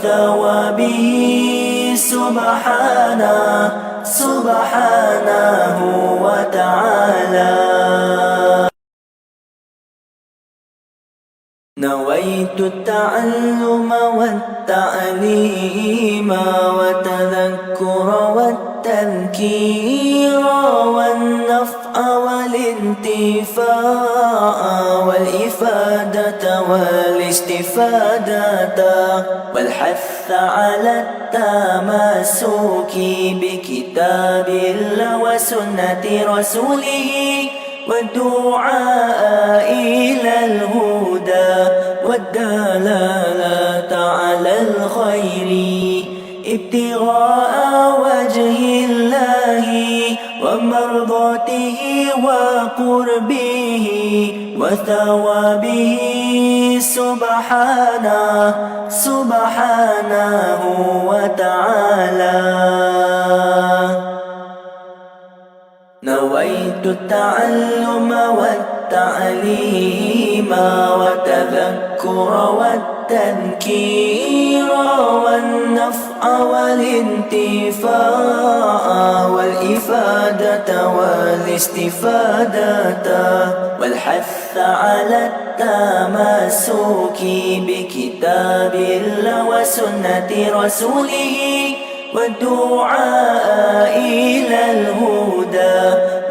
وثوابه سبحانه وتعالى. نويت التعلم والتعليم وتذكر والتذكير والنفع والانتفاع والإفادة والاستفادة والحث على التمسك بكتاب الله وسنة رسوله والدعاء إلى الهدى والدلالة على الخير ابتغاء وجه الله ومرضاته وقربه وثوابه سبحانه وتعالى. نويت التعلم والتعليم وتذكر والتذكير والنفع والانتفاع والإفادة والاستفادة والحث على التمسك بكتاب الله وسنة رسوله والدعاء إلى الهدى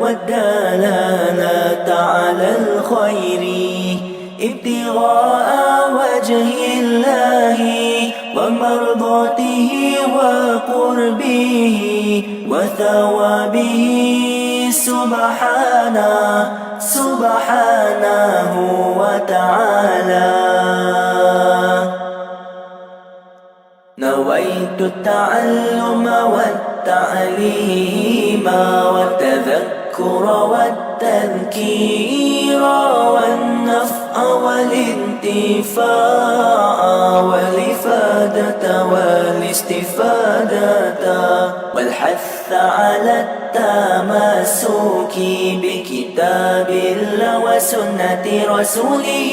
والدلالة على الخير ابتغاء وجه الله ومرضاته وقربه وثوابه سبحانه وتعالى. نويت التعلم والتعليم وتذكر والتذكير والنفع والانتفاع والإفادة والاستفادة والحث على التمسك بكتاب الله وسنة رسوله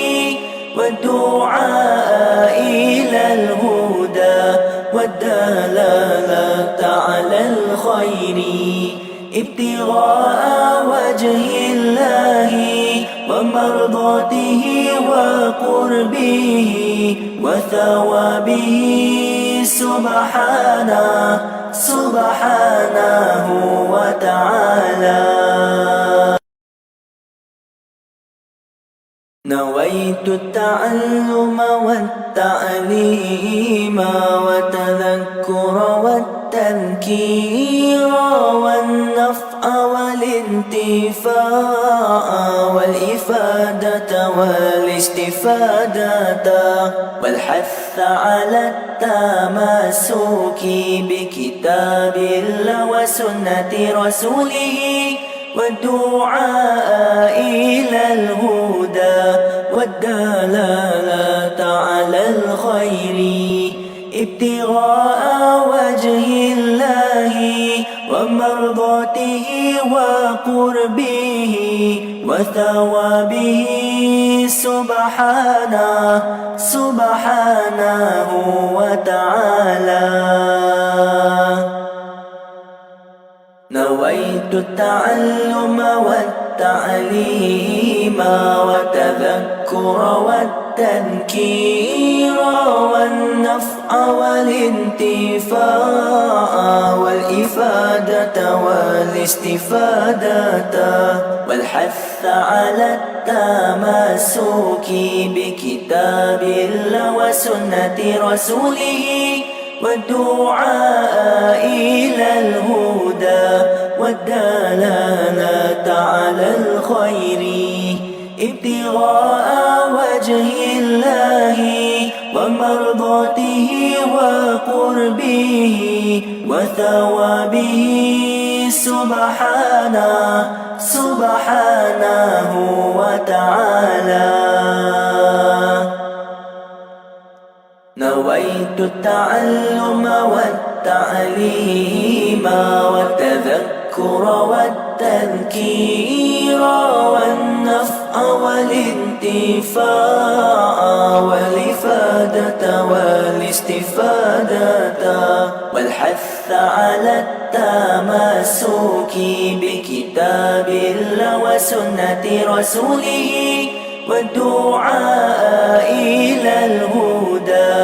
والدعاء إلى الهدى والدلالة على الخير ابتغاء وجه الله ومرضاته وقربه وثوابه سبحانه وتعالى. نويت التعلم والتعليم وتذكر والتذكير والنفع والانتفاع والإفادة والاستفادة والحث على التمسك بكتاب الله وسنة رسوله والدعاء إلى الهدى والدلالة على الخير ابتغاء وجه الله ومرضاته وقربه وثوابه سبحانه وتعالى. نويت التعلم والتعليم وتذكر والتذكير والنفع والانتفاع والإفادة والاستفادة والحث على التمسك بكتاب الله وسنة رسوله والدعاء إلى الهدى والدلالة على الخير ابتغاء وجه الله ومرضاته وقربه وثوابه سبحانه وتعالى. نويت التعلم والتعليم وتذكر والتذكير والنفع والانتفاع والإفادة والاستفادة والحث على التمسك بكتاب الله وسنة رسوله والدعاء إلى الهدى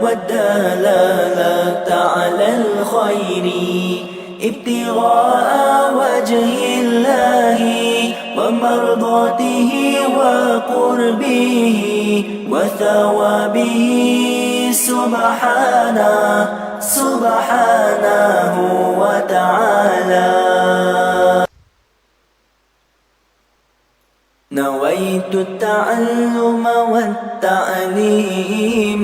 والدلالة على الخير ابتغاء وجه الله ومرضاته وقربه وثوابه سبحانه وتعالى. نويت التعلم والتعليم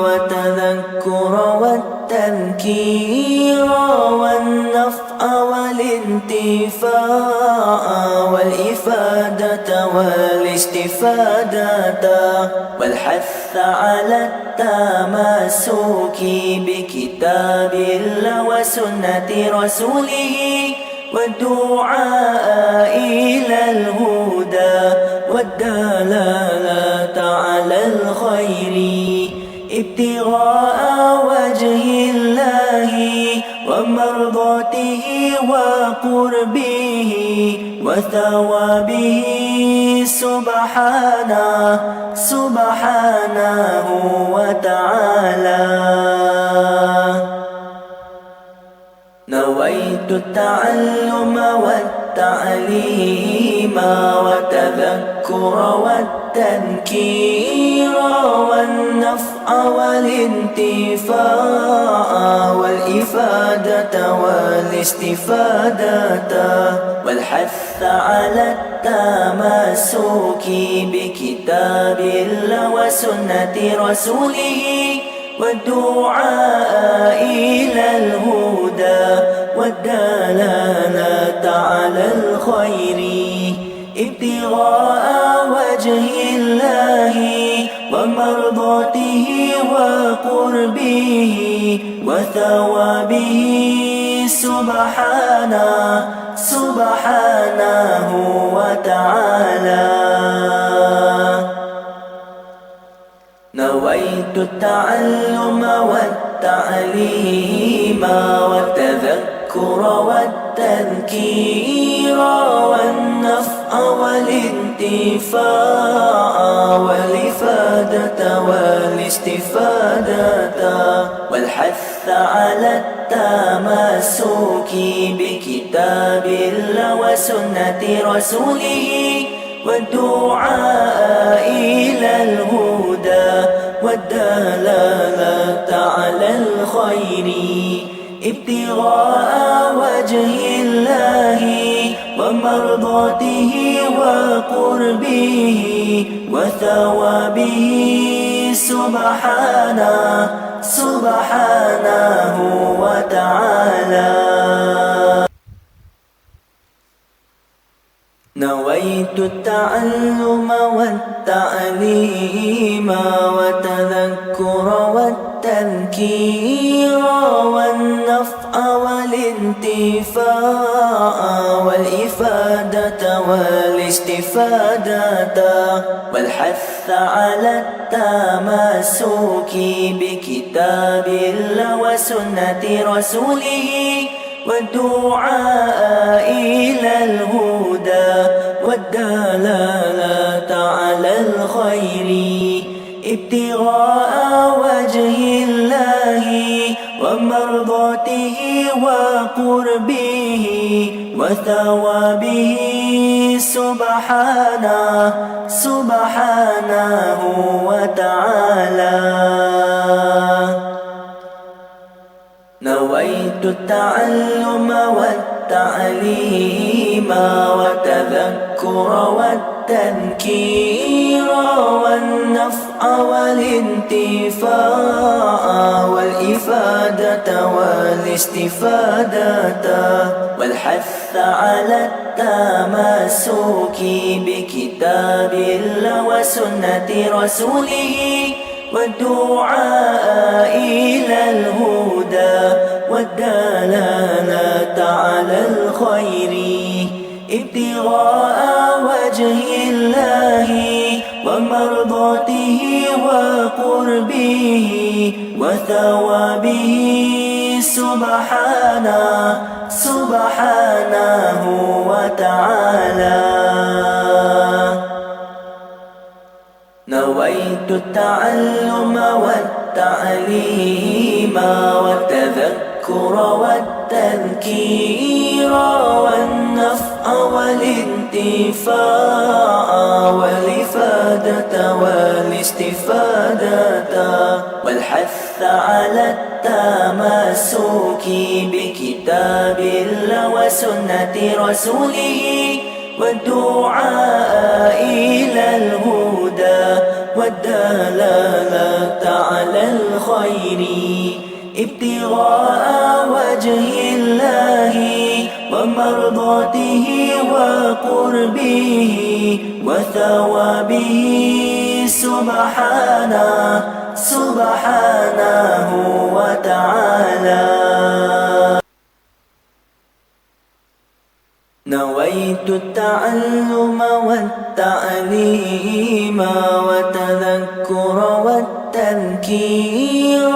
وتذكر والتذكير والنفع والانتفاع والإفادة والاستفادة والحث على التمسك بكتاب الله وسنة رسوله والدعاء إلى الهدى والدلالة على الخير ابتغاء وجه الله ومرضاته وقربه وثوابه سبحانه وتعالى. نويت التعلم والتعليم وتذكر والتذكير والنفع والانتفاع والإفادة والاستفادة والحث على التمسك بكتاب الله وسنة رسوله والدعاء إلى الهدى والدلالة على الخير ابتغاء وجه الله ومرضاته وقربه وثوابه سبحانه وتعالى. نويت التعلم والتعليم والتذكر والتذكير والنفع والانتفاع والإفادة والاستفادة والحث على التمسك بكتاب الله وسنة رسوله والدعاء إلى الهدى والدلالة على الخير ابتغاء وجه الله ومرضاته وقربه وثوابه سبحانه وتعالى. نويت التعلم والتعليم وتذكر والتذكير والنفع والانتفاع والإفادة والاستفادة والحث على التمسك بكتاب الله وسنة رسوله والدعاء إلى الهدى والدلالة على الخير ابتغاء وجه الله ومرضاته وقربه وثوابه سبحانه وتعالى. نويت التعلم والتعليم وتذكر والتذكير والنفع والانتفاع والإفادة والاستفادة والحث على التمسك بكتاب الله وسنة رسوله والدعاء إلى الهدى والدلالة على الخير ابتغاء وجه الله ومرضاته وقربه وثوابه سبحانه وتعالى. نويت التعلم والتعليم والتذكر والتذكير والنفع والانتفاع والإفادة والاستفادة والحث على التمسك بكتاب الله وسنة رسوله والدعاء إلى الهدى والدلالة على الخير ابتغاء وجه الله ومرضاته وقربه وثوابه سبحانه وتعالى. نويت التعلم والتعليم والتذكر والتذكير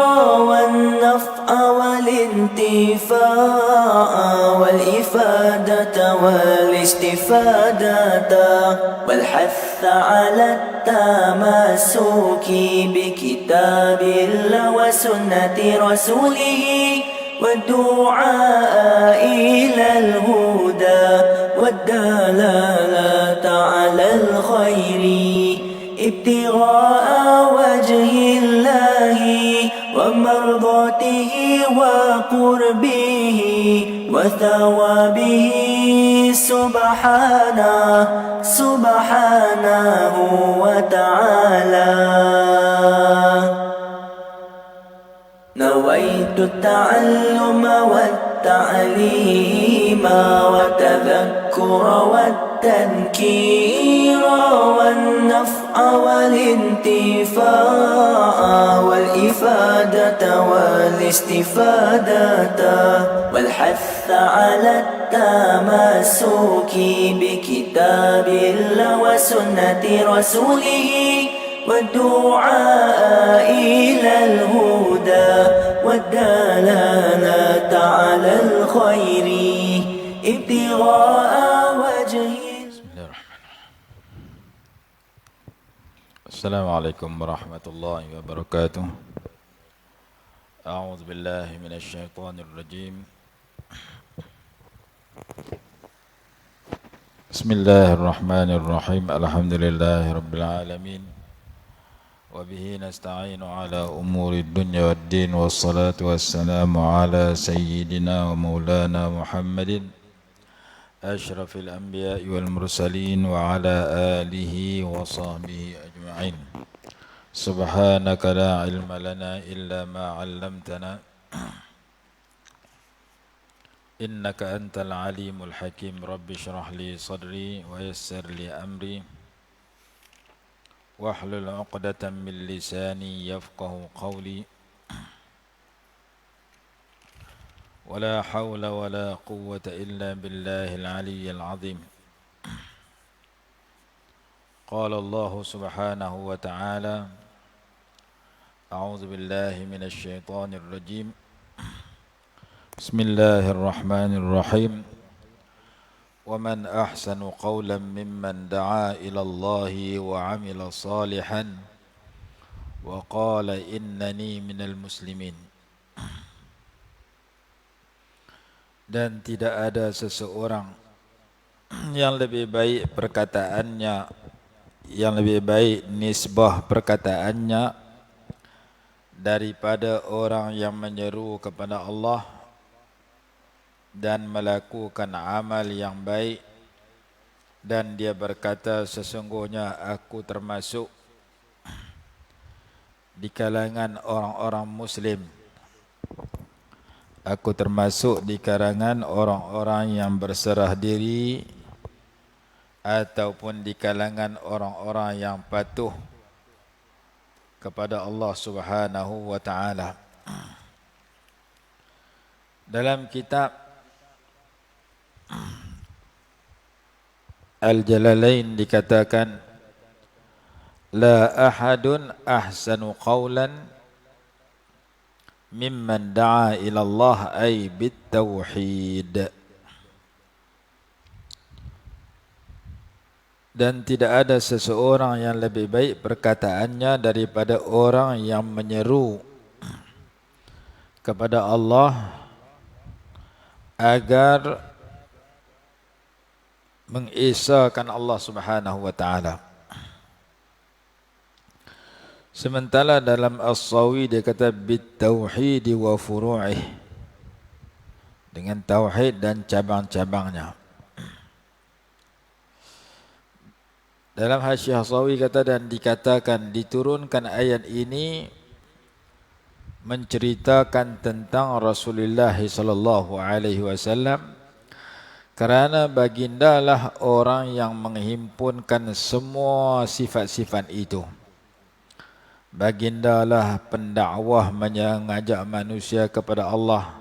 والنفع والانتفاع والإفادة والاستفادة والحث على التمسك بكتاب الله وسنة رسوله والدعاء إلى الهدى والدلالة على الخير ابتغاء وجه الله ومرضاته وقربه وثوابه سبحانه وتعالى. نويت التعلم والتعليم والتذكر والتذكير والنفع والانتفاع والإفادة والاستفادة والحث على التمسك بكتاب الله وسنة رسوله والدعاء إلى الهدى والدلالة على الخير ابتغاء وجه. بسم الله الرحمن الرحيم. السلام عليكم ورحمة الله وبركاته. أعوذ بالله من الشيطان الرجيم. بسم الله الرحمن الرحيم. الحمد لله رب العالمين وبه نستعين على أمور الدنيا والدين والصلاة والسلام على سيدنا ومولانا محمد أشرف الأنبياء والمرسلين وعلى آله وصحبه أجمعين. سبحانك لا علم لنا إلا ما علمتنا إنك أنت العليم الحكيم. رب اشرح لي صدري ويسر لي أمري واحلل عقدة من لساني يفقه قولي. ولا حول ولا قوة إلا بالله العلي العظيم. قال الله سبحانه وتعالى: أعوذ بالله من الشيطان الرجيم. بسم الله الرحمن الرحيم. ومن أحسن قولا ممن دعا إلى الله وعمل صالحا وقال إنني من المسلمين. Dan tidak ada seseorang yang lebih baik perkataannya, yang lebih baik nisbah perkataannya daripada orang yang menyeru kepada Allah dan melakukan amal yang baik, dan dia berkata, sesungguhnya aku termasuk di kalangan orang-orang muslim. Aku termasuk di kalangan orang-orang yang berserah diri ataupun di kalangan orang-orang yang patuh kepada Allah Subhanahu wa taala. Dalam kitab Al-Jalalain dikatakan la ahadun ahsanu qawlan mimman da'a ila Allah ay bit-tauhid. Dan tidak ada seseorang yang lebih baik perkataannya daripada orang yang menyeru kepada Allah agar mengesahkan Allah Subhanahu wa taala. Sementara dalam As-Sawi dia kata bit-tauhid wa furu'ih, dengan tauhid dan cabang-cabangnya. Dalam Hasyiah As-Sawi kata, dan dikatakan diturunkan ayat ini menceritakan tentang Rasulullah sallallahu alaihi wasallam kerana bagindalah orang yang menghimpunkan semua sifat-sifat itu. Bagindalah pendakwah mengajak manusia kepada Allah.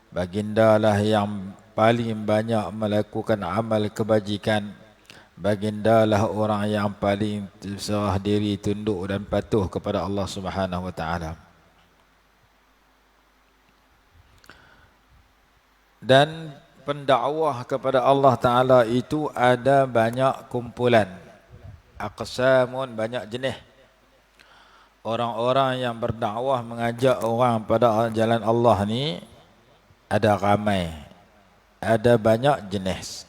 Bagindalah yang paling banyak melakukan amal kebajikan. Bagindalah orang yang paling serah diri, tunduk dan patuh kepada Allah Subhanahu wa taala. Dan pendakwah kepada Allah Taala itu ada banyak kumpulan, aqsamun, banyak jenis. Orang-orang yang berdakwah mengajak orang pada jalan Allah ni ada ramai, ada banyak jenis,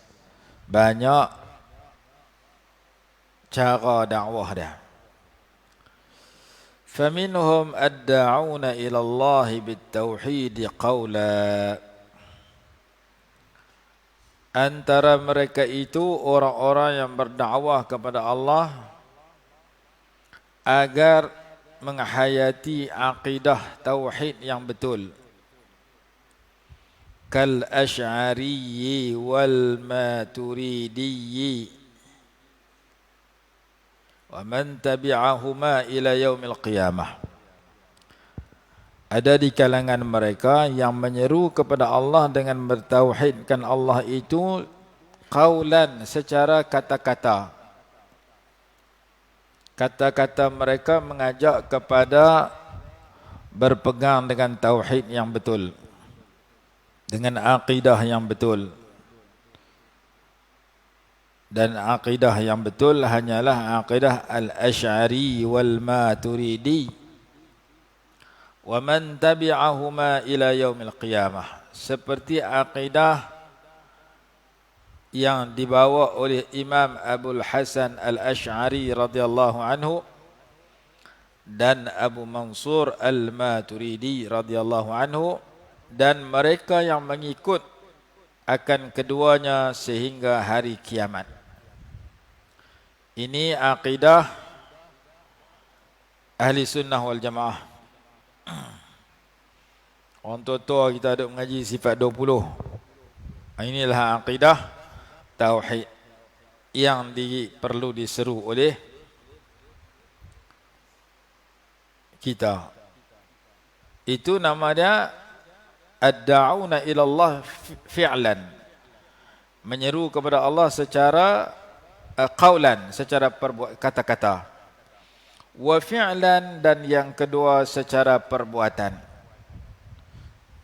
banyak cara dakwah dia. Faminhum ad-da'una ila Allah bit-tauhid qawla. Antara mereka itu orang-orang yang berdakwah kepada Allah agar menghayati akidah tauhid yang betul. Kal Asy'ariyyi wal Maturidiyyi wa man tabi'ahuma ila yaumil qiyamah. Ada di kalangan mereka yang menyeru kepada Allah dengan bertauhidkan Allah itu qaulan, secara kata-kata. Kata-kata mereka mengajak kepada berpegang dengan tauhid yang betul, dengan akidah yang betul. Dan akidah yang betul hanyalah akidah Al-Asy'ari wal Maturidi wa man tabi'ahuma ila yaumil qiyamah, seperti akidah yang dibawa oleh Imam Abul Hasan Al-Asy'ari radhiyallahu anhu dan Abu Mansur Al-Maturidi radhiyallahu anhu, dan mereka yang mengikut akan keduanya sehingga hari kiamat. Ini akidah Ahli Sunnah wal Jamaah. Orang tua-tua kita ada mengaji sifat 20. Inilah akidah tauhid yang perlu diseru oleh kita. Itu nama dia ad-da'una ila Allah fi'lan, menyeru kepada Allah secara qaulan, secara kata-kata. Wa fi'lan, dan yang kedua secara perbuatan.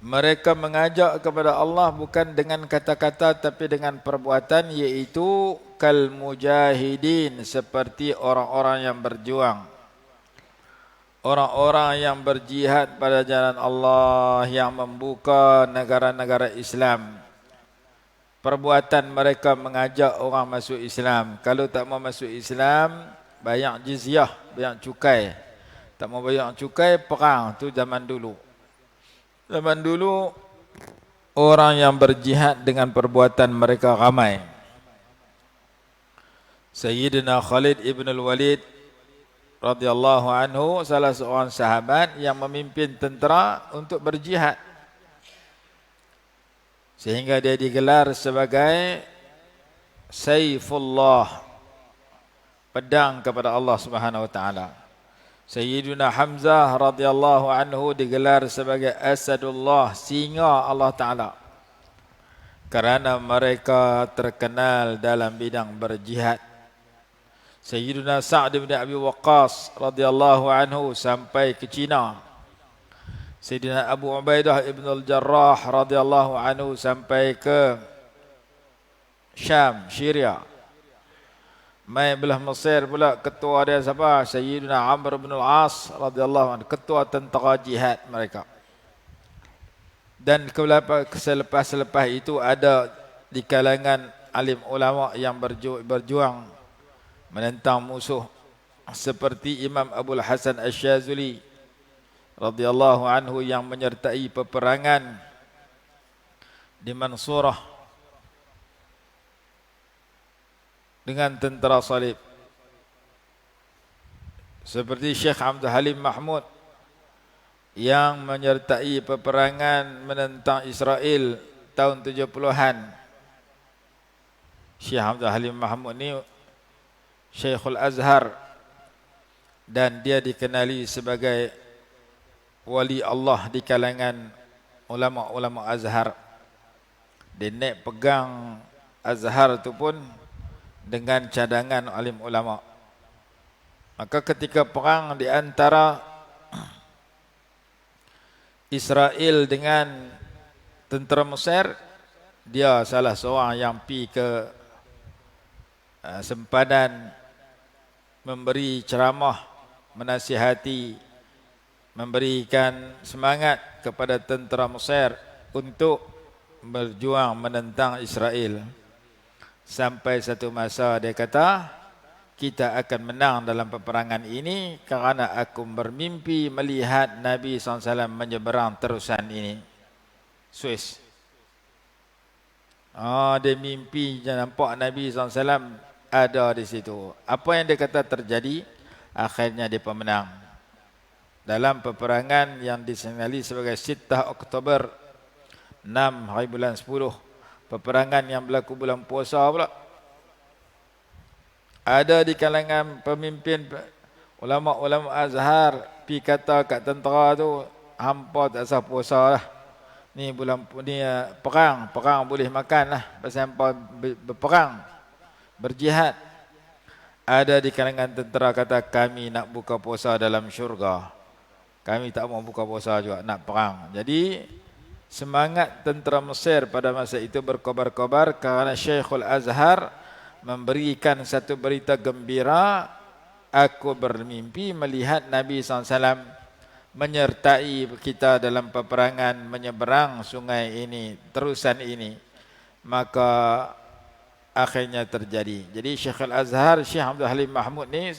Mereka mengajak kepada Allah bukan dengan kata-kata tapi dengan perbuatan, iaitu kal mujahidin, seperti orang-orang yang berjuang, orang-orang yang berjihad pada jalan Allah, yang membuka negara-negara Islam. Perbuatan mereka mengajak orang masuk Islam. Kalau tak mau masuk Islam, bayar jizyah, bayar cukai. Tak mau bayar cukai, perang. Tu zaman dulu. Zaman dulu orang yang berjihad dengan perbuatan mereka ramai. Sayyidina Khalid ibn al-Walid radhiyallahu anhu salah seorang sahabat yang memimpin tentera untuk berjihad, sehingga dia digelar sebagai Saifullah, pedang kepada Allah Subhanahu wa taala. Sayyidina Hamzah radhiyallahu anhu digelar sebagai Asadullah, singa Allah taala. kerana mereka terkenal dalam bidang berjihad. Sayyidina Sa'd bin Abi Waqqas radhiyallahu anhu sampai ke China. Sayyidina Abu Ubaidah ibn al-Jarrah radhiyallahu anhu sampai ke Syam, Syria. Mai belah Mesir pula ketua dia siapa? Sayyidina Amr bin al-As radhiyallahu anhu, ketua tentera jihad mereka. Dan selepas itu ada di kalangan alim ulama yang berjuang menentang musuh seperti Imam Abul Hasan Asy-Syadzili radhiyallahu anhu yang menyertai peperangan di Mansurah dengan tentera salib. Seperti Syekh Abdul Halim Mahmud yang menyertai peperangan menentang Israel tahun 70-an. Syekh Abdul Halim Mahmud ni Syekhul Azhar dan dia dikenali sebagai wali Allah di kalangan ulama-ulama Azhar. Dia naik pegang Azhar tu pun dengan cadangan alim ulama. Maka ketika perang di antara Israel dengan tentera Mesir, dia salah seorang yang pi ke sempadan memberi ceramah, menasihati, memberikan semangat kepada tentera Mesir untuk berjuang menentang Israel. Sampai satu masa dia kata, kita akan menang dalam peperangan ini kerana aku bermimpi melihat Nabi SAW menyeberang terusan ini, Suez. Dia mimpi nampak Nabi SAW ada di situ. Apa yang dia kata terjadi? Akhirnya dia pemenang dalam peperangan yang disenali sebagai Sittah Oktober 6 hari bulan 10. Peperangan yang berlaku bulan puasa pula. Ada di kalangan pemimpin ulama-ulama Azhar pi kata kat tentera tu, hampa tak sah puasa lah. Ni bulan ni perang boleh makan lah. Pasal hampa berperang, berjihad. Ada di kalangan tentera kata kami nak buka puasa dalam syurga. Kami tak mau buka puasa juga, nak perang. Jadi semangat tentera Mesir pada masa itu berkobar-kobar kerana Syekhul Azhar memberikan satu berita gembira, aku bermimpi melihat Nabi SAW menyertai kita dalam peperangan menyeberang sungai ini, terusan ini. Maka akhirnya terjadi. Jadi Syekh Al-Azhar, Syekh Abdul Halim Mahmud ni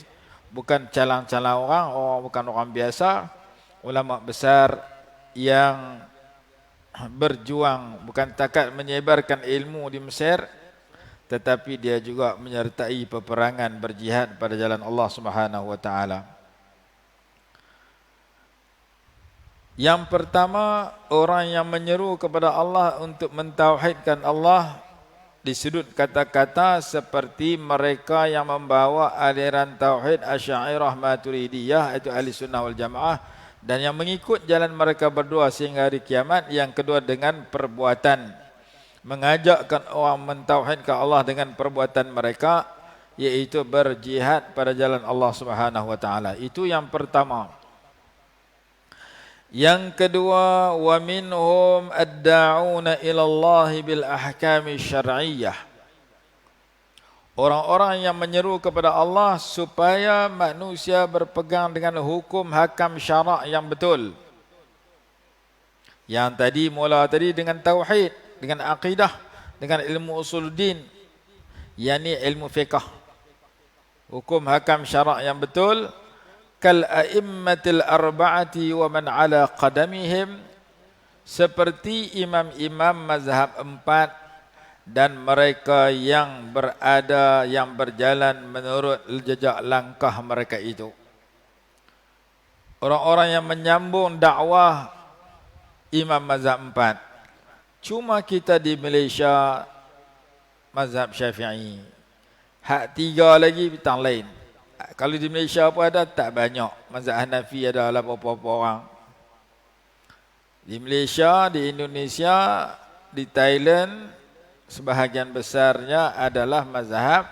bukan calang-calang orang, bukan orang biasa, ulama besar yang berjuang, bukan takat menyebarkan ilmu di Mesir, tetapi dia juga menyertai peperangan berjihad pada jalan Allah Subhanahu wa taala. Yang pertama, orang yang menyeru kepada Allah untuk mentauhidkan Allah di sudut kata-kata seperti mereka yang membawa aliran tauhid Asy'ariyah Maturidiyah, itu ahli sunnah wal jamaah, dan yang mengikut jalan mereka berdua sehingga hari kiamat. Yang kedua dengan perbuatan, mengajakkan orang mentauhidkan Allah dengan perbuatan mereka, yaitu berjihad pada jalan Allah Subhanahu wa taala. Itu yang pertama. Yang kedua, wa minhum ad-da'una ila Allah bil ahkam syar'iyyah. Orang-orang yang menyeru kepada Allah supaya manusia berpegang dengan hukum hakam syarak yang betul. Yang tadi mula tadi dengan tauhid, dengan akidah, dengan ilmu usuluddin, yakni ilmu fiqh. Hukum hakam syarak yang betul, kal a'immatil arba'ati wa man ala qadamihim, seperti imam-imam mazhab 4 dan mereka yang berada, yang berjalan menurut jejak langkah mereka itu. Orang-orang yang menyambung dakwah imam mazhab 4. Cuma kita di Malaysia mazhab Syafi'i. Hak 3 lagi bintang lain. Kalau di Malaysia pun ada, tak banyak. Mazhab Hanafi ada berapa-berapa orang. Di Malaysia, di Indonesia, di Thailand, sebahagian besarnya adalah mazhab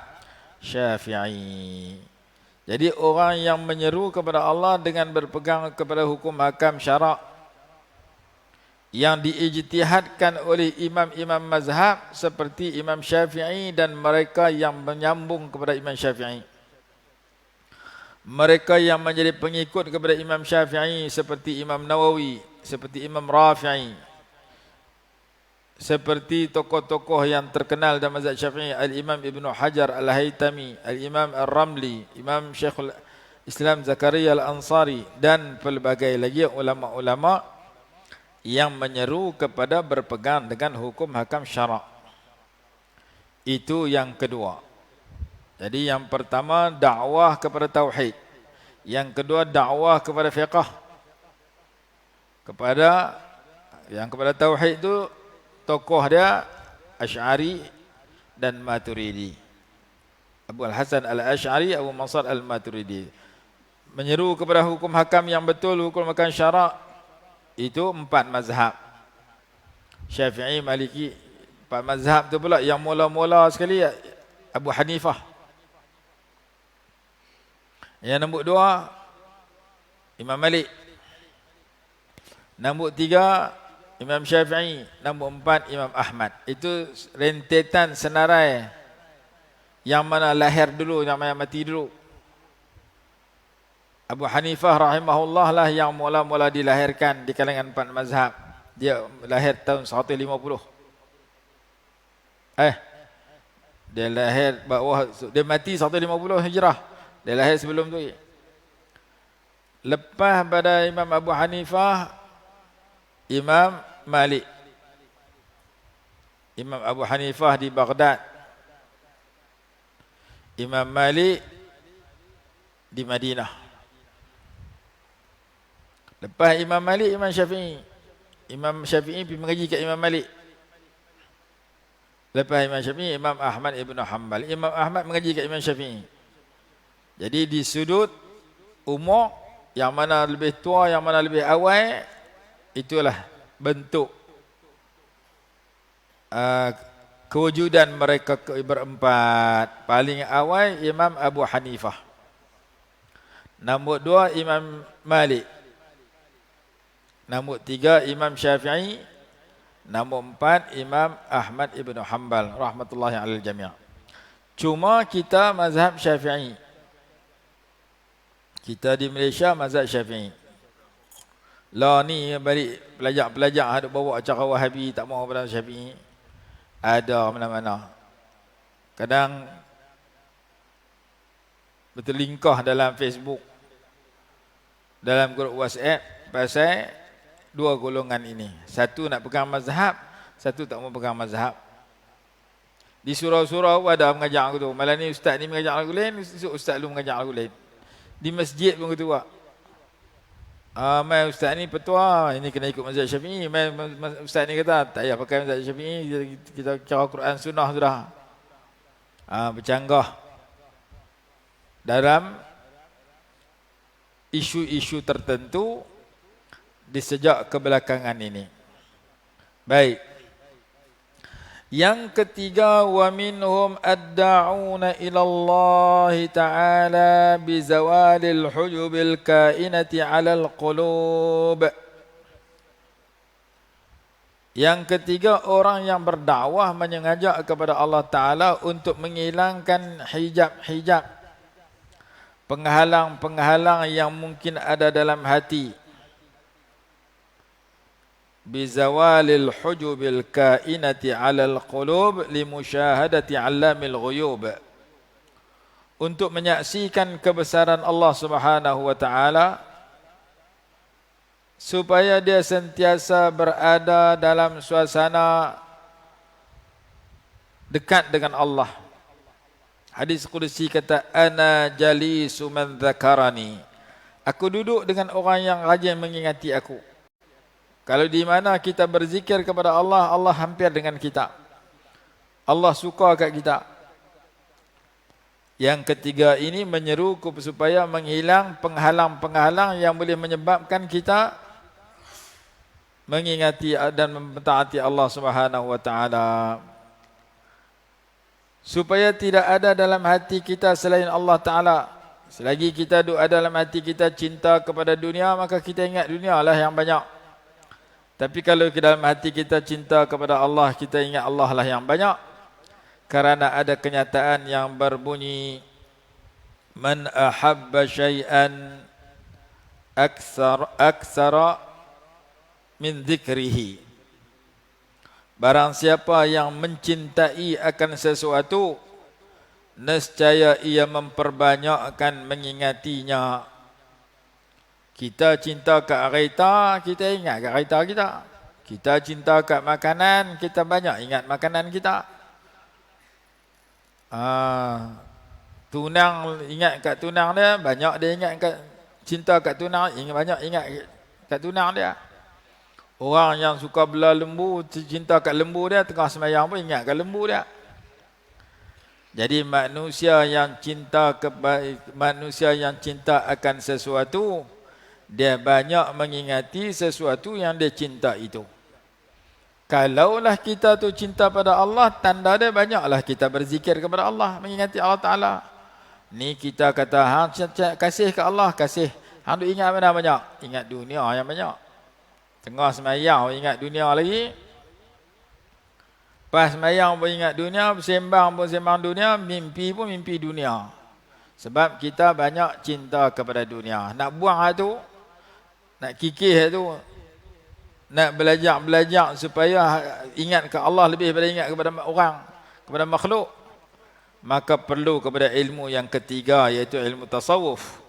Syafi'i. Jadi orang yang menyeru kepada Allah dengan berpegang kepada hukum hakam syarak yang diijtihadkan oleh imam-imam mazhab seperti Imam Syafi'i dan mereka yang menyambung kepada Imam Syafi'i. Mereka yang menjadi pengikut kepada Imam Syafi'i seperti Imam Nawawi, seperti Imam Rafi'i, seperti tokoh-tokoh yang terkenal dalam mazhab Syafi'i, Al-Imam Ibn Hajar Al-Haytami, Al-Imam Al-Ramli, Imam Syekhul Islam Zakaria Al-Ansari dan pelbagai lagi ulama-ulama yang menyeru kepada berpegang dengan hukum hakam syarak. Itu yang kedua. Jadi yang pertama dakwah kepada tauhid. Yang kedua dakwah kepada fiqh. Kepada tauhid itu tokoh dia Asy'ari dan Maturidi. Abu Al-Hasan Al-Asy'ari, Abu Mansur Al-Maturidi. Menyeru kepada hukum hakam yang betul, hukum hakam syarak. Itu 4 mazhab. Syafi'i, Maliki. 4 mazhab tu pula yang mula-mula sekali Abu Hanifah. Yang nombor 2 Imam Malik. Nombor 3 Imam Syafi'i, nombor 4 Imam Ahmad. Itu rentetan senarai yang mana lahir dulu, yang mana mati dulu. Abu Hanifah rahimahullah lah yang mula-mula dilahirkan di kalangan 4 mazhab. Dia lahir tahun 150. Dia lahir dia mati 150 Hijrah. Dia lahir sebelum tu. Lepas pada Imam Abu Hanifah, Imam Malik. Imam Abu Hanifah di Baghdad. Imam Malik di Madinah. Lepas Imam Malik, Imam Syafi'i. Imam Syafi'i pergi mengaji kat Imam Malik. Lepas Imam Syafi'i, Imam Ahmad Ibn Hanbal. Imam Ahmad mengaji kat Imam Syafi'i. Jadi di sudut umur, yang mana lebih tua, yang mana lebih awal, itulah bentuk kewujudan mereka berempat. Paling awal Imam Abu Hanifah. Nombor 2 Imam Malik. Nombor 3 Imam Syafi'i. Nombor 4 Imam Ahmad Ibn Hanbal rahmatullahi alal jami'. Cuma kita mazhab Syafi'i. Kita di Malaysia mazhab Syafi'i. Lah ni balik pelajar-pelajar ada bawa acara Wahabi tak mau pada Syafi'i. Ada mana-mana. Kadang bertelingkah dalam Facebook, dalam grup WhatsApp pasal 2 golongan ini. Satu nak pegang mazhab, satu tak mau pegang mazhab. Di surau-surau ada mengajar aku tu. Malam ni ustaz ni mengajar lagu lain, ustaz lu mengajar lagu lain. Di masjid pun gitu buat. Mai ustaz ni petua, ini kena ikut mazhab Syafi'i. Mai ustaz ni kata, tak payah pakai mazhab Syafi'i, kita cara Quran sunnah sudah. Bercanggah dalam isu-isu tertentu di sejak kebelakangan ini. Baik. Yang ketiga, wa minhum ad-da'una ila Allah Ta'ala bi zawalil hujubil kainati 'alal qulub. Yang ketiga, orang yang berdakwah mengajak kepada Allah Ta'ala untuk menghilangkan hijab-hijab, penghalang-penghalang yang mungkin ada dalam hati. Bizawalil hujubil kainati 'alal qulub limusyahadati 'allamil ghuyub. Untuk menyaksikan kebesaran Allah Subhanahu wa taala, supaya dia sentiasa berada dalam suasana dekat dengan Allah. Hadis qudsi kata, ana jalisu man dzakarani. Aku duduk dengan orang yang rajin mengingati aku. Kalau di mana kita berzikir kepada Allah, Allah hampir dengan kita. Allah suka kat kita. Yang ketiga ini menyeru supaya menghilang penghalang-penghalang yang boleh menyebabkan kita mengingati dan mentaati Allah Subhanahu wa taala. supaya tidak ada dalam hati kita selain Allah Ta'ala. Selagi kita ada dalam hati kita cinta kepada dunia, maka kita ingat dunia lah yang banyak. Tapi kalau dalam hati kita cinta kepada Allah, kita ingat Allah lah yang banyak. Karena ada kenyataan yang berbunyi, man ahabba syai'an aksara min dzikrihi. Barang siapa yang mencintai akan sesuatu, nescaya ia memperbanyakkan mengingatinya. Kita cinta kat kereta, kita ingat kat kereta kita. Kita cinta kat makanan, kita banyak ingat makanan kita. Tunang, ingat kat tunang dia, banyak dia ingat kat cinta kat tunang, banyak ingat kat tunang dia. Orang yang suka belah lembu, cinta kat lembu dia, tengah sembahyang pun ingat kat lembu dia. Jadi manusia yang cinta akan sesuatu, dia banyak mengingati sesuatu yang dia cinta itu. Kalaulah kita tu cinta pada Allah, tanda dia banyaklah kita berzikir kepada Allah, mengingati Allah Ta'ala. Ni kita kata, kasih ke Allah, kasih. Hang duk ingat mana banyak? Ingat dunia yang banyak. Tengah semayang ingat dunia lagi. Pas semayang pun ingat dunia, bersembang pun sembang dunia, mimpi pun mimpi dunia. Sebab kita banyak cinta kepada dunia. Nak buang tu, nak kikih tu, nak belajar supaya ingat ke Allah lebih daripada ingat kepada orang, kepada makhluk. Maka perlu kepada ilmu yang ketiga, iaitu ilmu tasawuf.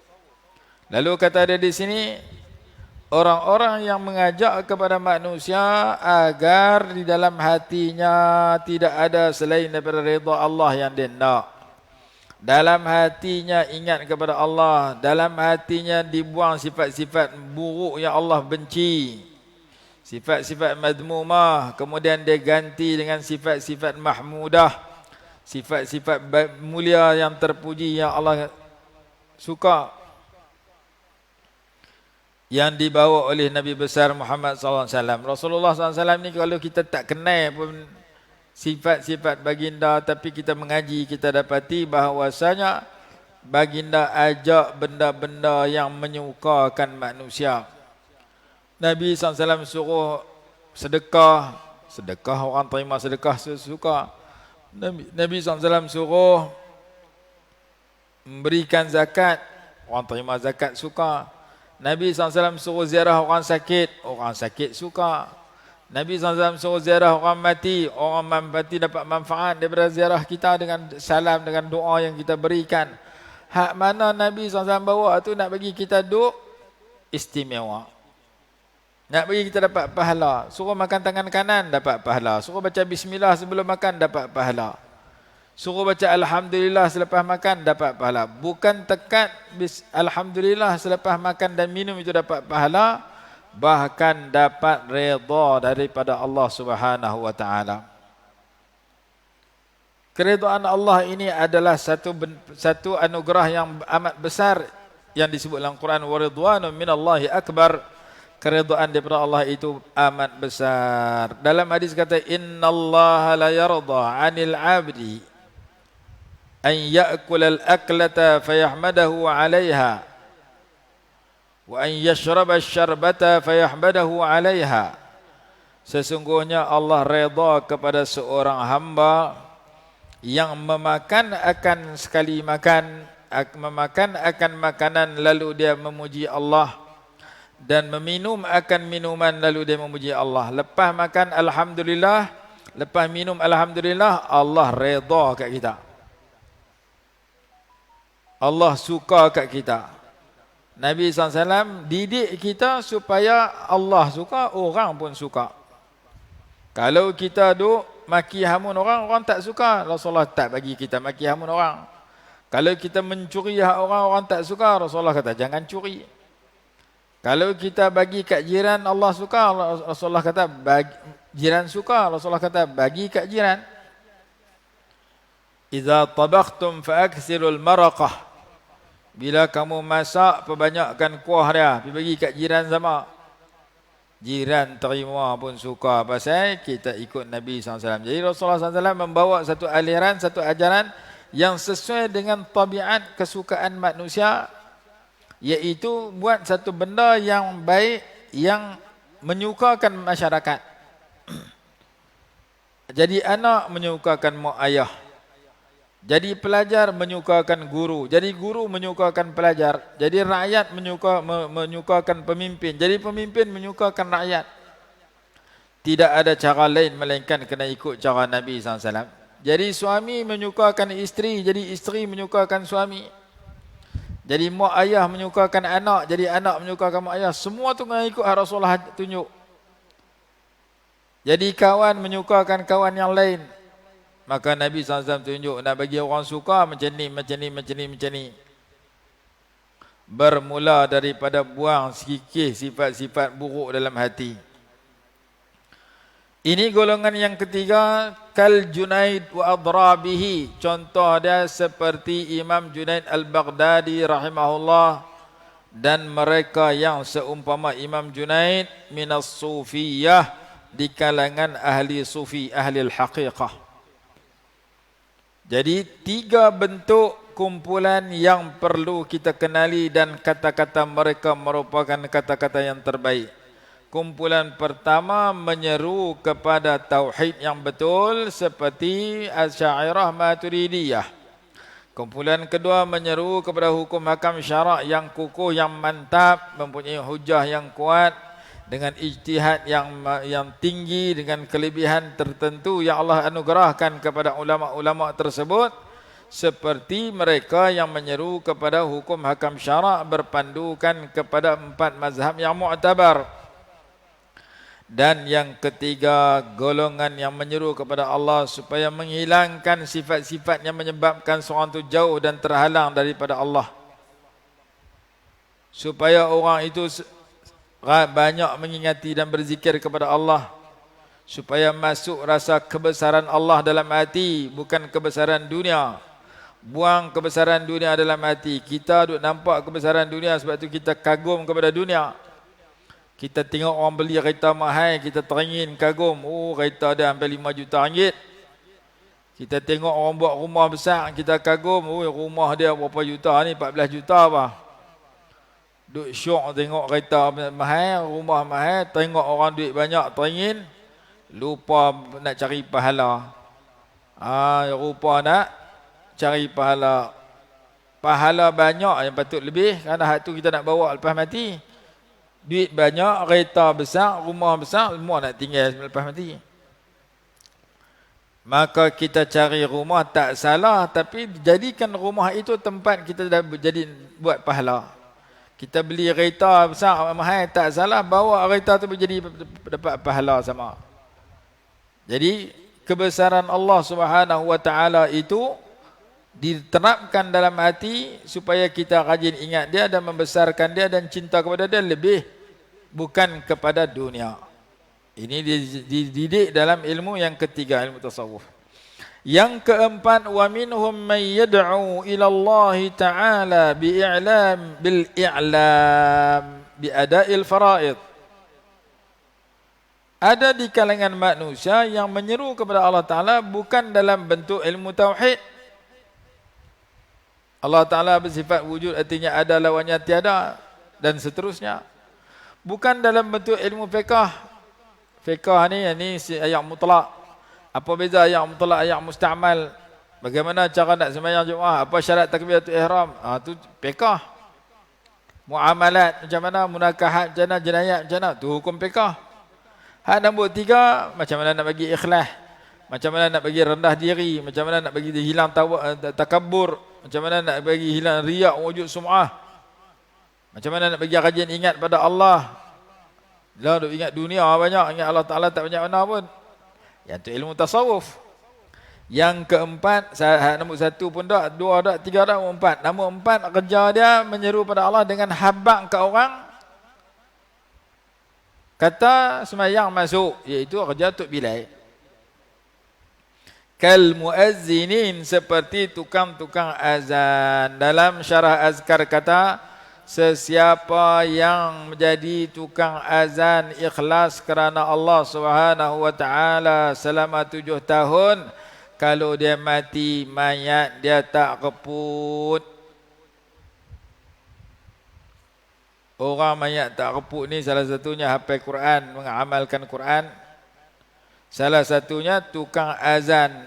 Lalu kata dia di sini, orang-orang yang mengajak kepada manusia agar di dalam hatinya tidak ada selain daripada redha Allah yang dia nak. Dalam hatinya ingat kepada Allah. Dalam hatinya dibuang sifat-sifat buruk yang Allah benci. Sifat-sifat madmumah. Kemudian dia ganti dengan sifat-sifat mahmudah. Sifat-sifat mulia yang terpuji yang Allah suka. Yang dibawa oleh Nabi besar Muhammad SAW. Rasulullah SAW ni kalau kita tak kenal pun sifat-sifat baginda, tapi kita mengaji, kita dapati bahawasanya baginda ajak benda-benda yang menyukakan manusia. Nabi SAW suruh sedekah. Sedekah, orang terima sedekah sesuka. Nabi SAW suruh memberikan zakat. Orang terima zakat suka. Nabi SAW suruh ziarah orang sakit suka. Nabi SAW suruh ziarah orang mati dapat manfaat daripada ziarah kita dengan salam, dengan doa yang kita berikan. Hak mana Nabi SAW bawa tu nak bagi kita duk istimewa. Nak bagi kita dapat pahala. Suruh makan tangan kanan, dapat pahala. Suruh baca bismillah sebelum makan, dapat pahala. Suruh baca Alhamdulillah selepas makan, dapat pahala. Bukan tekat Alhamdulillah selepas makan dan minum itu dapat pahala, bahkan dapat redha daripada Allah Subhanahu wa Ta'ala. Keredaan Allah ini adalah satu anugerah yang amat besar yang disebut dalam Quran, wa ridwanun minallahi akbar. Keredaan daripada Allah itu amat besar. Dalam hadis kata, innallaha la yarda 'anil 'abdi an ya'kula al-aklata fayahmadahu 'alayha wa an yashraba asy-syarbata fayahmadahu 'alayha. Sesungguhnya Allah redha kepada seorang hamba yang memakan akan sekali makan, memakan akan makanan lalu dia memuji Allah, dan meminum akan minuman lalu dia memuji Allah. Lepas makan alhamdulillah, lepas minum alhamdulillah, Allah redha kat kita. Allah suka kat kita. Nabi SAW didik kita supaya Allah suka, orang pun suka. Kalau kita duk maki hamun orang, orang tak suka. Rasulullah tak bagi kita maki hamun orang. Kalau kita mencuri hak orang, orang tak suka. Rasulullah kata jangan curi. Kalau kita bagi kat jiran, Allah suka. Rasulullah kata jiran suka. Rasulullah kata bagi kat jiran. Iza tabakhtum fa'aksirul maraqah. Bila kamu masak, perbanyakkan kuah dia, pergi bagi kat jiran sama. Jiran terima pun suka pasal kita ikut Nabi SAW. Jadi Rasulullah SAW membawa satu aliran, satu ajaran yang sesuai dengan tabiat kesukaan manusia, iaitu buat satu benda yang baik, yang menyukakan masyarakat. Jadi anak menyukakan mak ayah. Jadi pelajar menyukakan guru. Jadi guru menyukakan pelajar. Jadi rakyat menyukakan pemimpin. Jadi pemimpin menyukakan rakyat. Tidak ada cara lain melainkan kena ikut cara Nabi SAW. Jadi suami menyukakan isteri. Jadi isteri menyukakan suami. Jadi mak ayah menyukakan anak. Jadi anak menyukakan mak ayah. Semua tu kena ikut Rasulullah tunjuk. Jadi kawan menyukakan kawan yang lain. Maka Nabi SAW tunjuk nak bagi orang suka macam ni, macam ni, macam ni, macam ni. Bermula daripada buang sikit sifat-sifat buruk dalam hati. Ini golongan yang ketiga, kal Junaid wa adrabihi. Contoh dia seperti Imam Junaid al-Baghdadi rahimahullah dan mereka yang seumpama Imam Junaid minas sufiyah, di kalangan ahli sufi, ahli al-haqiqah. Jadi 3 bentuk kumpulan yang perlu kita kenali dan kata-kata mereka merupakan kata-kata yang terbaik. Kumpulan pertama menyeru kepada tauhid yang betul seperti Asy'ariyah Maturidiyah. Kumpulan kedua menyeru kepada hukum hakam syarak yang kukuh, yang mantap, mempunyai hujah yang kuat, dengan ijtihad yang tinggi, dengan kelebihan tertentu yang Allah anugerahkan kepada ulama-ulama tersebut, seperti mereka yang menyeru kepada hukum hakam syarak berpandukan kepada 4 mazhab yang mu'tabar. Dan yang ketiga, golongan yang menyeru kepada Allah supaya menghilangkan sifat-sifat yang menyebabkan seorang itu jauh dan terhalang daripada Allah, supaya orang itu banyak mengingati dan berzikir kepada Allah, supaya masuk rasa kebesaran Allah dalam hati, bukan kebesaran dunia. Buang kebesaran dunia dalam hati. Kita duk nampak kebesaran dunia, sebab tu kita kagum kepada dunia. Kita tengok orang beli kereta mahal, kita teringin kagum, oh kereta dia sampai 5 juta ringgit. Kita tengok orang buat rumah besar, kita kagum, oh rumah dia berapa juta ni, 14 juta apa. Duk syok tengok kereta mahal, rumah mahal, tengok orang duit banyak teringin, lupa nak cari pahala. Lupa nak cari pahala. Pahala banyak yang patut lebih, kerana hak tu kita nak bawa lepas mati. Duit banyak, kereta besar, rumah besar, semua nak tinggal lepas mati. Maka kita cari rumah tak salah, tapi jadikan rumah itu tempat kita dah jadi buat pahala. Kita beli kereta besar mahal tak salah, bawa kereta tu menjadi dapat pahala sama. Jadi kebesaran Allah Subhanahu wa taala itu diterapkan dalam hati supaya kita rajin ingat dia dan membesarkan dia dan cinta kepada dia lebih, bukan kepada dunia. Ini dididik dalam ilmu yang ketiga, ilmu tasawuf. Yang keempat, wa minhum man yad'u ila Allah Ta'ala bi'i'lam bi ada'il fara'id. Ada di kalangan manusia yang menyeru kepada Allah Ta'ala bukan dalam bentuk ilmu tauhid. Allah Ta'ala bersifat wujud, artinya ada, lawannya tiada, dan seterusnya. Bukan dalam bentuk ilmu fiqh. Fiqh ni ayat mutlak. Apa beza ayat mutlak, ayat musta'mal? Bagaimana cara nak sembahyang Jumaat? Apa syarat takbiratul ihram? Tu fiqh. Muamalat macam mana, munakahat macam mana, jenayat macam mana, tu hukum fiqh. Hak nombor 3, macam mana nak bagi ikhlas, macam mana nak bagi rendah diri, macam mana nak bagi hilang takabur, macam mana nak bagi hilang riak, wujud sum'ah, macam mana nak bagi rajin ingat pada Allah. Jangan duk ingat dunia banyak, ingat Allah Ta'ala tak banyak mana pun. Yang tu ilmu tasawuf. Yang keempat, nombor 1 pun tak, 2 tak, 3 tak, nombor 4. Nombor 4, kerja dia menyeru pada Allah dengan habaq ke orang. Kata semayang masuk, iaitu kerja Tok Bilal. Kal muazzinin, seperti tukang-tukang azan. Dalam syarah azkar kata, sesiapa yang menjadi tukang azan ikhlas kerana Allah Subhanahu wa taala selama 7 tahun, kalau dia mati mayat dia tak keput. Orang mayat tak keput ni salah satunya hafal Quran, mengamalkan Quran. Salah satunya tukang azan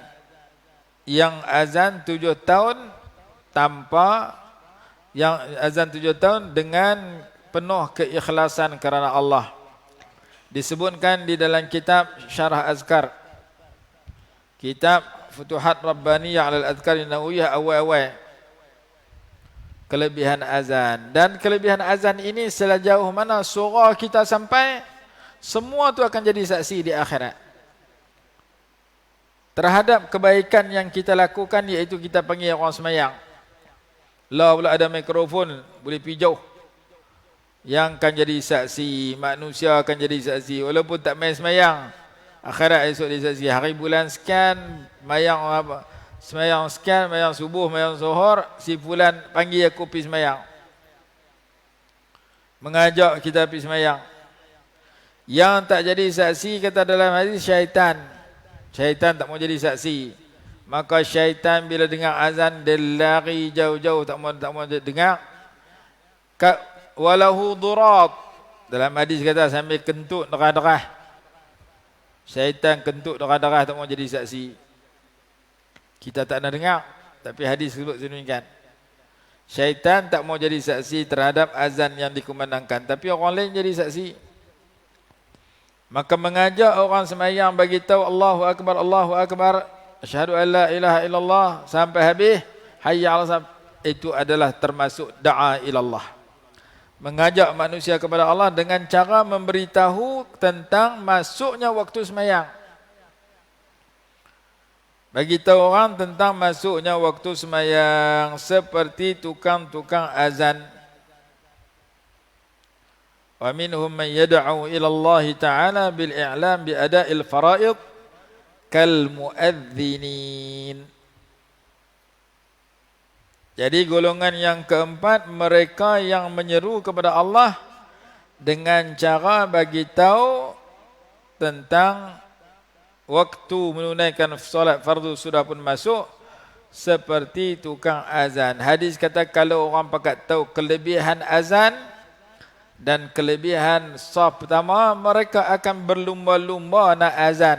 yang azan 7 tahun tanpa, yang azan 7 tahun dengan penuh keikhlasan kerana Allah. Disebutkan di dalam kitab Syarah Azkar, kitab Futuhat Rabbaniyah alal Azkar Nawawiyah awal-awal, kelebihan azan. Dan kelebihan azan ini sejauh mana surah kita sampai, semua tu akan jadi saksi di akhirat terhadap kebaikan yang kita lakukan, iaitu kita panggil orang semayang. Lah pula ada mikrofon, boleh pergi jauh. Yang akan jadi saksi, manusia akan jadi saksi. Walaupun tak main semayang, akhirat esok dia saksi. Hari bulan sekian, mayang apa, semayang sekian, mayang subuh, mayang zuhur, si fulan panggil aku pergi semayang, mengajak kita pergi semayang. Yang tak jadi saksi, kata dalam hadis, syaitan. Syaitan tak mau jadi saksi. Maka syaitan bila dengar azan, dia lari jauh-jauh, tak mau dengar. Walahu durat. Dalam hadis kata sambil kentut derah-derah. Syaitan kentut derah-derah, tak mau jadi saksi. Kita tak nak dengar, tapi hadis sebut demikian. Syaitan tak mau jadi saksi terhadap azan yang dikumandangkan, tapi orang lain jadi saksi. Maka mengajak orang semayang bagi tahu Allahu Akbar, Allahu Akbar, asyhadu an la ilaha illallah sampai habis, hayya 'alas salat, itu adalah termasuk da'a ilallah. Mengajak manusia kepada Allah dengan cara memberitahu tentang masuknya waktu semayang. Bagi tahu orang tentang masuknya waktu semayang, seperti tukang-tukang azan. Wa minhum man yad'u ila Allah Ta'ala bil i'lam bi ada'il fara'id kal muadzinin. Jadi golongan yang keempat, mereka yang menyeru kepada Allah dengan cara bagi tahu tentang waktu menunaikan solat fardu sudah pun masuk, seperti tukang azan. Hadis kata kalau orang pakat tahu kelebihan azan dan kelebihan saf pertama, mereka akan berlumba-lumba nak azan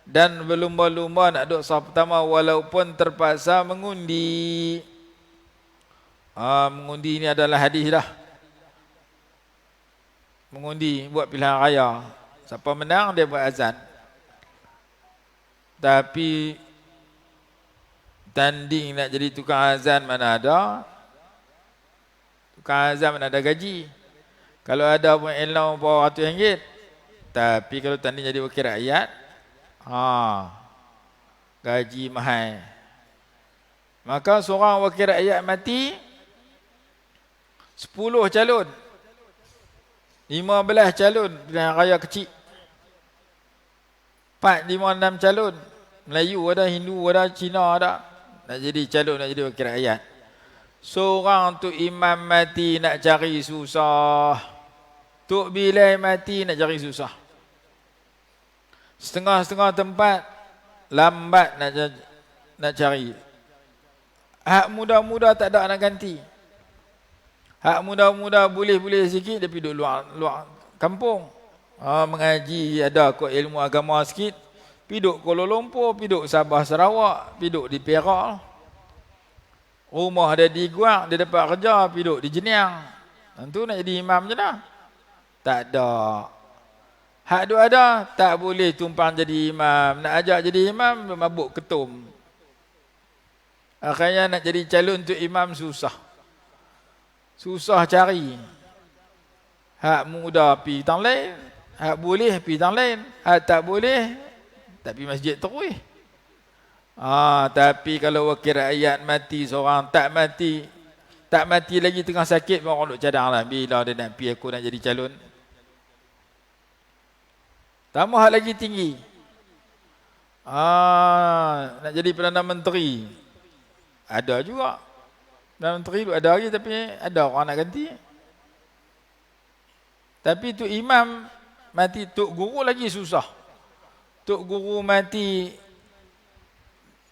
dan berlumba-lumba nak duduk saf pertama walaupun terpaksa mengundi. Mengundi ini adalah hadis dah. Mengundi buat pilihan raya. Siapa menang dia buat azan. Tapi tanding nak jadi tukang azan mana ada. Tukang azan mana ada gaji. Kalau ada pun elang berapa ratus ringgit. Tapi kalau tanding jadi wakil rakyat, gaji mahal. Maka seorang wakil rakyat mati, 10 calon, 15 calon pilihan raya kecil, 4, 5, 6 calon. Melayu ada, Hindu ada, Cina ada, nak jadi calon, nak jadi wakil rakyat. Seorang tu imam mati nak cari susah. Tok Bilal mati nak cari susah. Setengah-setengah tempat lambat nak cari. Hak muda-muda tak ada nak ganti. Hak muda-muda boleh-boleh sikit tapi duduk luar kampung. Mengaji, ada kot ilmu agama sikit. Piduk Kuala Lumpur, piduk Sabah Sarawak, piduk di Perak. Rumah dia di Guang, dia dapat kerja, piduk di Jeniang. Tentu nak jadi imam je dah. Tak ada. Hak tu ada, tak boleh tumpang jadi imam. Nak ajak jadi imam, mabuk ketum. Akhirnya nak jadi calon untuk imam susah. Susah cari. Hak muda pergi tang lain, hak boleh pergi tang lain, hak tak boleh tapi masjid terus. Tapi kalau wakil rakyat mati seorang, tak mati lagi tengah sakit, orang duk cadang lah bila dia nak pergi, aku nak jadi calon. Tambah lagi tinggi. Nak jadi Perdana Menteri. Ada juga. Dalam menteri tu ada lagi tapi ada orang nak ganti. Tapi tu imam mati, tok guru lagi susah. Tok guru mati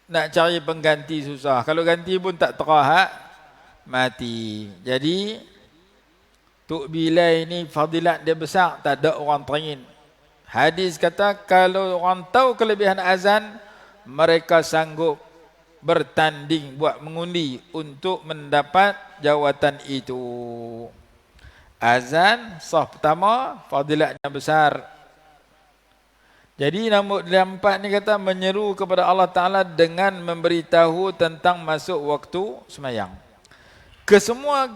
nak cari pengganti susah. Kalau ganti pun tak terahat, mati. Jadi Tok Bilal ni fadilat dia besar, tak ada orang teringin. Hadis kata kalau orang tahu kelebihan azan, mereka sanggup bertanding buat mengundi untuk mendapat jawatan itu. Azan sah pertama, fadilatnya besar. Jadi nombor 4 ni kata menyeru kepada Allah Ta'ala dengan memberitahu tentang masuk waktu semayang. Kesemua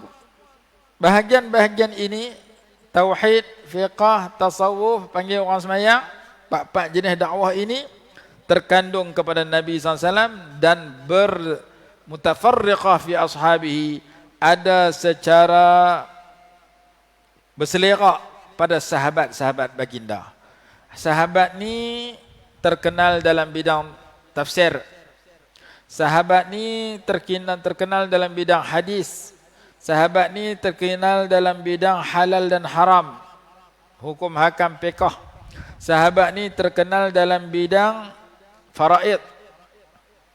bahagian-bahagian ini, tauhid, fiqah, tasawuf, panggil orang semayang, 4 jenis dakwah ini terkandung kepada Nabi SAW dan bermutafarriqah fi ashabihi, ada secara berselerak pada sahabat-sahabat baginda. Sahabat ni terkenal dalam bidang tafsir. Sahabat ni terkenal dalam bidang hadis. Sahabat ni terkenal dalam bidang halal dan haram, hukum hakam fiqh. Sahabat ni terkenal dalam bidang faraid.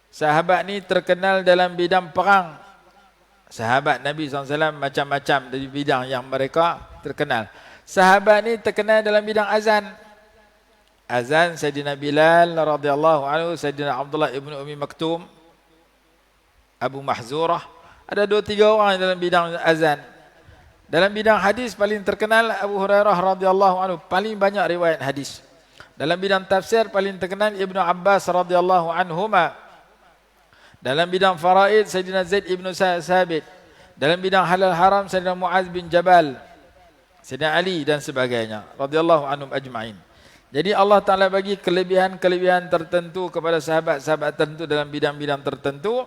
Sahabat ni terkenal dalam bidang perang. Sahabat Nabi SAW macam-macam dari bidang yang mereka terkenal. Sahabat ni terkenal dalam bidang azan. Azan Sayyidina Bilal radhiyallahu anhu, Sayyidina Abdullah ibn Umi Maktum, Abu Mahzurah. Ada 2-3 orang dalam bidang azan. Dalam bidang hadis paling terkenal Abu Hurairah radhiyallahu anhu, paling banyak riwayat hadis. Dalam bidang tafsir paling terkenal Ibnu Abbas radhiyallahu anhuma. Dalam bidang faraid Sayyidina Zaid ibn Sabit. Dalam bidang halal haram Sayyidina Muaz bin Jabal, Sayyidina Ali dan sebagainya radhiyallahu anhum ajma'in. Jadi Allah Ta'ala bagi kelebihan-kelebihan tertentu kepada sahabat-sahabat tertentu dalam bidang-bidang tertentu.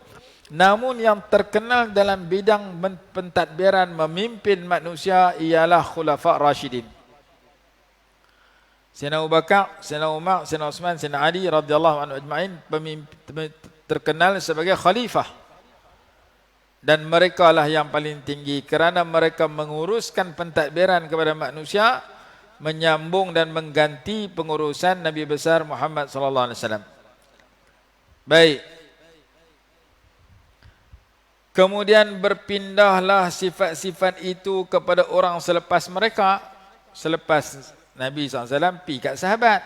Namun yang terkenal dalam bidang pentadbiran memimpin manusia ialah khulafa' Rashidin. Sayyidina Abu Bakar, Sayyidina Umar, Sayyidina Uthman, Sayyidina Ali radhiyallahu anhu ajma'in terkenal sebagai khalifah. Dan mereka lah yang paling tinggi kerana mereka menguruskan pentadbiran kepada manusia, menyambung dan mengganti pengurusan Nabi besar Muhammad sallallahu alaihi wasallam. Baik. Kemudian berpindahlah sifat-sifat itu kepada orang selepas mereka. Selepas Nabi SAW pi kat sahabat.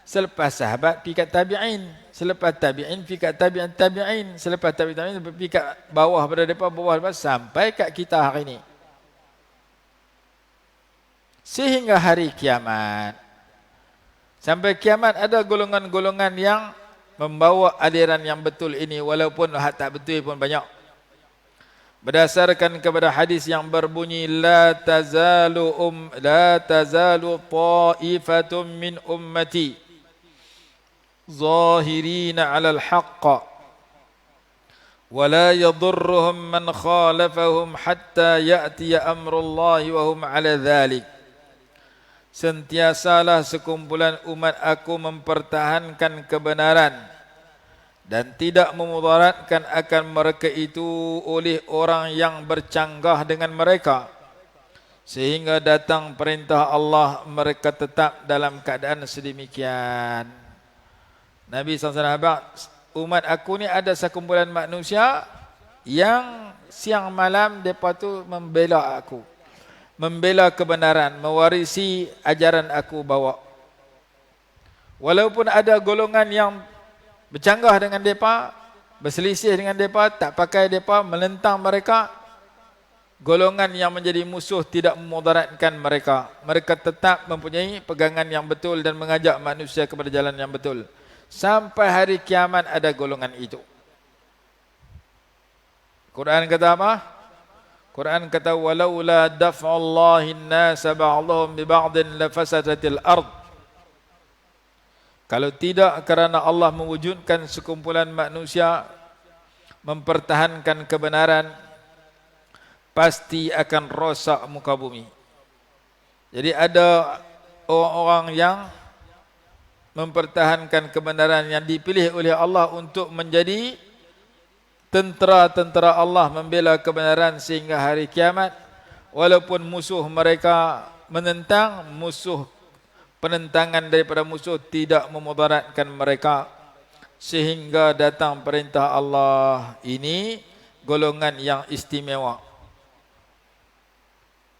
Selepas sahabat pi kat tabi'in. Selepas tabi'in pi kat tabi'in tabi'in. Selepas tabi'in pi kat bawah pada depan, bawah sampai kat kita hari ini. Sehingga hari kiamat. Sampai kiamat ada golongan-golongan yang membawa aliran yang betul ini, walaupun tak betul pun banyak. Berdasarkan kepada hadis yang berbunyi la tazalu ta'ifatun min ummati zahirina 'alal haqq wa la yadurruhum man khalafahum hatta ya'tiya amrullahi wa hum 'ala dhalik. Sentiasalah sekumpulan umat aku mempertahankan kebenaran dan tidak memudaratkan akan mereka itu oleh orang yang bercanggah dengan mereka, sehingga datang perintah Allah mereka tetap dalam keadaan sedemikian. Nabi SAW, umat aku ni ada sekumpulan manusia yang siang malam mereka tu membela aku, membela kebenaran, mewarisi ajaran aku bawa. Walaupun ada golongan yang bercanggah dengan mereka, berselisih dengan mereka, tak pakai mereka, menentang mereka, golongan yang menjadi musuh tidak memudaratkan mereka. Mereka tetap mempunyai pegangan yang betul dan mengajak manusia kepada jalan yang betul. Sampai hari kiamat ada golongan itu. Quran kata apa? Quran kata walaula daf'ullahi an-nasa ba'dhum bi ba'din lafasadatil ard. Kalau tidak kerana Allah mewujudkan sekumpulan manusia mempertahankan kebenaran, pasti akan rosak muka bumi. Jadi ada orang-orang yang mempertahankan kebenaran yang dipilih oleh Allah untuk menjadi tentera-tentera Allah membela kebenaran sehingga hari kiamat, walaupun musuh mereka menentang, musuh penentangan daripada musuh tidak memudaratkan mereka, sehingga datang perintah Allah. Ini golongan yang istimewa.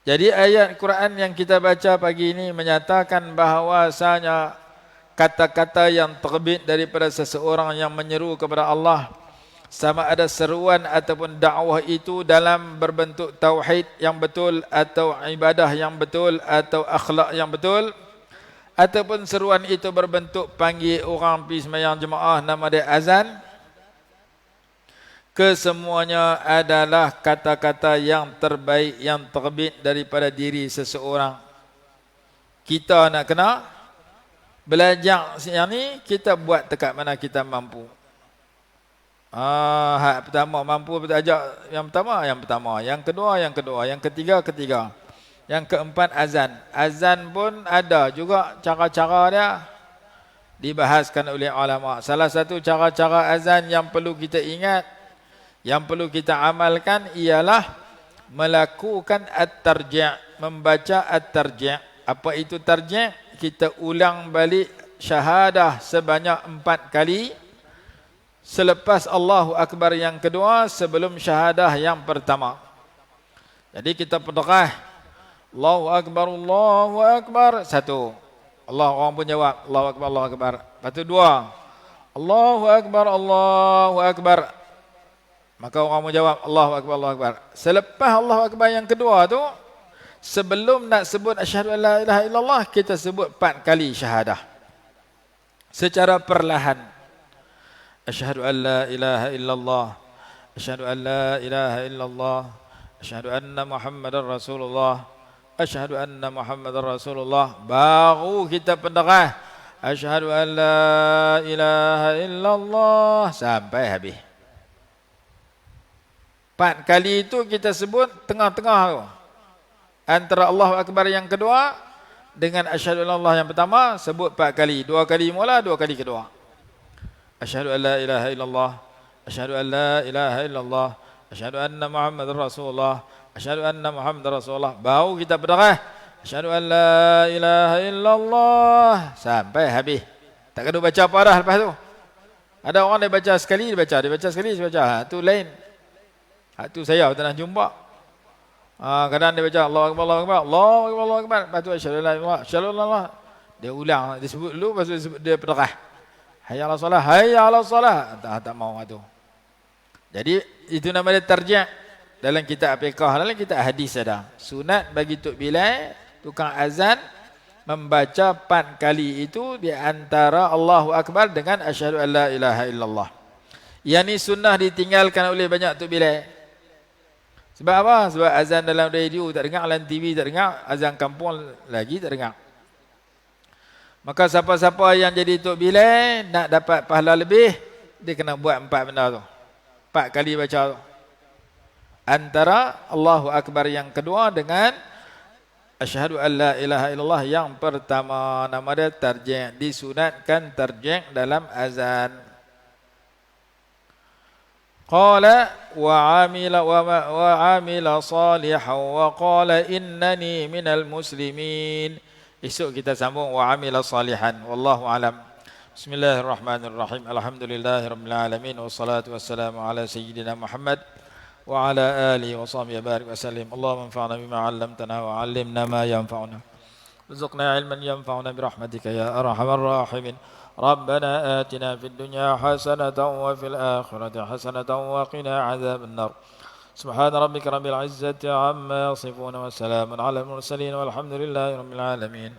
Jadi ayat Quran yang kita baca pagi ini menyatakan bahawasanya kata-kata yang terbit daripada seseorang yang menyeru kepada Allah, sama ada seruan ataupun dakwah itu dalam berbentuk tauhid yang betul, atau ibadah yang betul, atau akhlak yang betul, ataupun seruan itu berbentuk panggil orang pergi sembahyang jemaah, nama dia azan, kesemuanya adalah kata-kata yang terbaik yang terbit daripada diri seseorang. Kita nak kena belajar yang ni, kita buat dekat mana kita mampu. Hak pertama mampu ajak yang pertama, yang kedua, yang ketiga. Yang keempat azan. Azan pun ada juga cara-cara dia dibahaskan oleh ulama. Salah satu cara-cara azan yang perlu kita ingat, yang perlu kita amalkan ialah melakukan at-tarji', membaca at-tarji'. Apa itu tarji'? Kita ulang balik syahadah sebanyak 4 kali selepas Allahu Akbar yang kedua, sebelum syahadah yang pertama. Jadi kita pedekah Allahu Akbar, Allahu Akbar. Satu, Allah, orang pun jawab Allahu Akbar, Allahu Akbar. Lepas tu dua, Allahu Akbar, Allahu Akbar. Maka orang pun jawab Allahu Akbar, Allahu Akbar. Selepas Allahu Akbar yang kedua tu, sebelum nak sebut asyhadu an la ilaha illallah, kita sebut 4 kali syahadah secara perlahan. Asyhadu an la ilaha illallah, asyhadu an la ilaha illallah, asyhadu anna Muhammadar Rasulullah, asyhadu anna Muhammadar Rasulullah. Baru kita penderah asyhadu an la ilaha illallah sampai habis. 4 kali itu kita sebut tengah-tengah tu, antara Allahu Akbar yang kedua dengan asyhadu an Allah yang pertama, sebut 4 kali. 2 kali mula, 2 kali kedua. Asyhadu an la ilaha illallah, asyhadu an la ilaha illallah, asyhadu anna Muhammadar Rasulullah, asyhadu anna Muhammadar Rasulullah. Baru kita berderah asyhadu an la ilaha illallah sampai habis. Tak kena baca apa dah lepas tu. Ada orang dia baca sekali, dia baca sekali, dia baca. Tu lain. Tu saya pernah jumpa. Kadang dia baca Allahu Akbar, Allahu Akbar, Allahu Akbar, Allahu Akbar. Lepas tu asyhadu an la ilaha illallah, asyhadu an la. Dia ulang, dia sebut dulu, lepas tu dia berderah. Hayya 'alas salah, hayya 'alas salah. Tak mau tu. Jadi itu nama dia tarji'. Dalam kitab fiqh, dalam kitab hadis ada. Sunat bagi Tok Bilal, tukang azan, membaca 4 kali itu di antara Allahu Akbar dengan asyhadu an la ilaha illallah. Yang ni sunnah ditinggalkan oleh banyak Tok Bilal. Sebab apa? Sebab azan dalam radio tak dengar, dalam TV tak dengar, azan kampung lagi tak dengar. Maka siapa-siapa yang jadi Tok Bilal nak dapat pahala lebih, dia kena buat 4 benda tu. 4 kali baca tu. Antara Allahu Akbar yang kedua dengan asyhadu an la ilaha illallah yang pertama. Nama dia tarji'. Disunatkan tarji' dalam azan. Qala wa amila salihan wa qala innani minal muslimin. Esok kita sambung wa amila salihan. Wallahu alam. Bismillahirrahmanirrahim. Alhamdulillahirabbil alamin wassalatu wassalamu ala sayyidina Muhammad wa ala alihi wa sahbihi barik wa sallim. Allahumma anfa'na bima 'allamtana wa 'allimna ma yanfa'una. Warzuqna 'ilman yanfa'una bi rahmatika ya arhamar rahimin. ربنا آتنا في الدنيا حسنة وفي الآخرة حسنة وقنا عذاب النار سبحان ربك رب العزة عما يصفون وسلام على المرسلين والحمد لله رب العالمين.